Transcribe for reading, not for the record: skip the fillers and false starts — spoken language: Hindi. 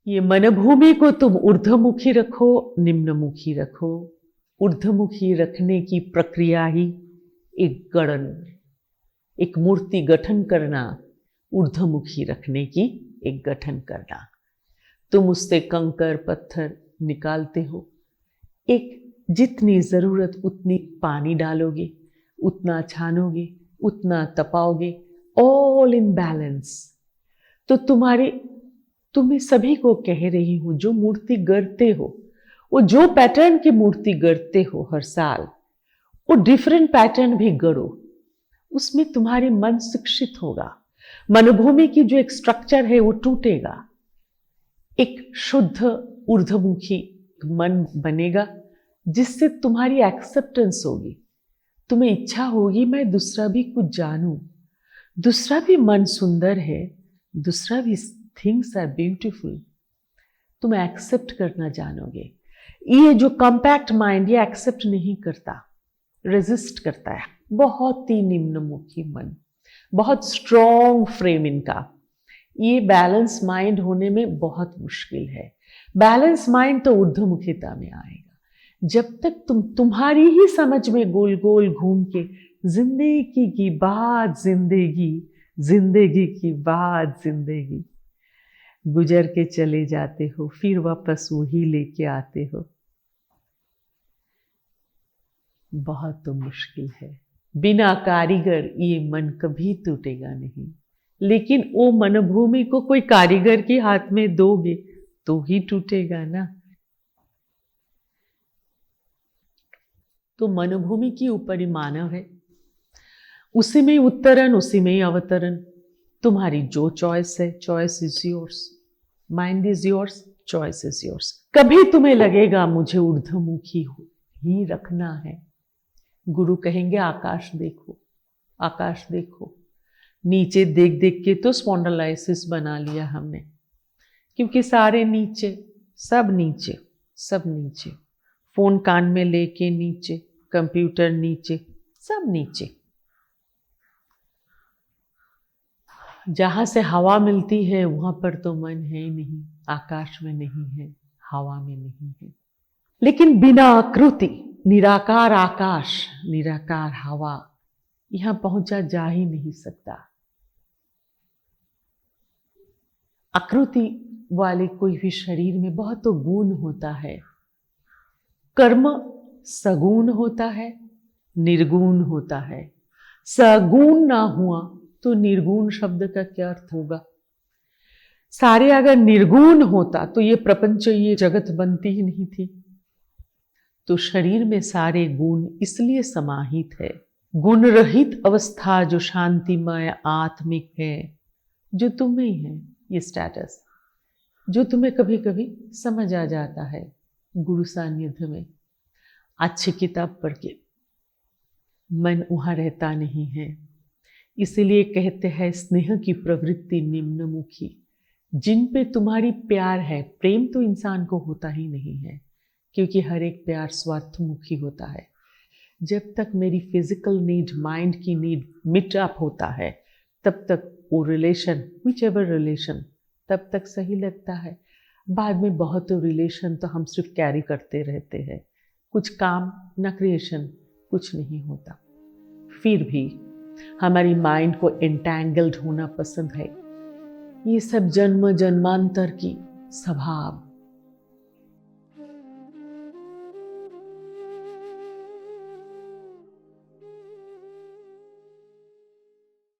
ये मनभूमि को तुम ऊर्ध्वमुखी रखो, निम्नमुखी रखो। ऊर्ध्वमुखी रखने की प्रक्रिया ही एक गणन, एक मूर्ति गठन करना, ऊर्ध्वमुखी रखने की एक गठन करना। तुम उससे कंकर पत्थर निकालते हो, एक जितनी जरूरत उतनी पानी डालोगे, उतना छानोगे, उतना तपाओगे, ऑल इन बैलेंस। तो तुम्हें सभी को कह रही हूं, जो मूर्ति गढ़ते हो, वो जो पैटर्न की मूर्ति गढ़ते हो हर साल, वो डिफरेंट पैटर्न भी गढ़ो। उसमें तुम्हारी मन शिक्षित होगा, मनोभूमि की जो एक स्ट्रक्चर है वो टूटेगा, एक शुद्ध ऊर्ध्वमुखी मन बनेगा, जिससे तुम्हारी एक्सेप्टेंस होगी। तुम्हें इच्छा होगी मैं दूसरा भी कुछ जानूं, दूसरा भी मन सुंदर है, दूसरा भी थिंग्स आर ब्यूटीफुल। तुम एक्सेप्ट करना जानोगे। ये जो कॉम्पैक्ट माइंड ये एक्सेप्ट नहीं करता, रेजिस्ट करता है। बहुत ही निम्नमुखी मन, बहुत स्ट्रॉन्ग फ्रेम इनका। ये बैलेंस माइंड होने में बहुत मुश्किल है। बैलेंस माइंड तो ऊर्ध्वमुखिता में आएगा जब तक तुम्हारी ही समझ में गोल गोल घूम के जिंदगी की बात जिंदगी, जिंदगी की बात जिंदगी गुजर के चले जाते हो, फिर वापस वही लेके आते हो। बहुत तो मुश्किल है। बिना कारीगर ये मन कभी टूटेगा नहीं। लेकिन वो मनोभूमि को कोई कारीगर के हाथ में दोगे तो ही टूटेगा ना। तो मनोभूमि के ऊपर ही मानव है, उसी में उत्तरण, उसी में अवतरण। तुम्हारी जो चॉइस है, choice is yours, mind is yours, choice is yours. कभी तुम्हें लगेगा मुझे ऊर्ध्वमुखी ही रखना है, गुरु कहेंगे आकाश देखो, आकाश देखो। नीचे देख देख के तो स्पॉन्डिलाइसिस बना लिया हमने, क्योंकि सारे नीचे, सब नीचे, सब नीचे। फोन कान में लेके नीचे, कंप्यूटर नीचे, सब नीचे। जहां से हवा मिलती है वहां पर तो मन है ही नहीं, आकाश में नहीं है, हवा में नहीं है। लेकिन बिना आकृति, निराकार आकाश, निराकार हवा, यहां पहुंचा जा ही नहीं सकता। आकृति वाले कोई भी शरीर में बहुत तो गुण होता है। कर्म सगुण होता है, निर्गुण होता है। सगुण ना हुआ तो निर्गुण शब्द का क्या अर्थ होगा? सारे अगर निर्गुण होता तो ये प्रपंच, ये जगत बनती ही नहीं थी। तो शरीर में सारे गुण इसलिए समाहित है। गुण रहित अवस्था जो शांतिमय आत्मिक है, जो तुम में ही है, ये स्टेटस जो तुम्हें कभी कभी समझ आ जाता है गुरु सानिध्य में। अच्छी किताब पढ़ के मन वहां रहता नहीं है। इसीलिए कहते हैं स्नेह की प्रवृत्ति निम्नमुखी। जिन पे तुम्हारी प्यार है, प्रेम तो इंसान को होता ही नहीं है, क्योंकि हर एक प्यार स्वार्थमुखी होता है। जब तक मेरी फिजिकल नीड, माइंड की नीड मिट अप होता है, तब तक वो रिलेशन, व्हिच एवर रिलेशन, तब तक सही लगता है। बाद में बहुत रिलेशन तो हम सिर्फ कैरी करते रहते हैं, कुछ काम ना क्रिएशन, कुछ नहीं होता। फिर भी हमारी माइंड को एंटैंगल्ड होना पसंद है। ये सब जन्म जन्मांतर की स्वभाव,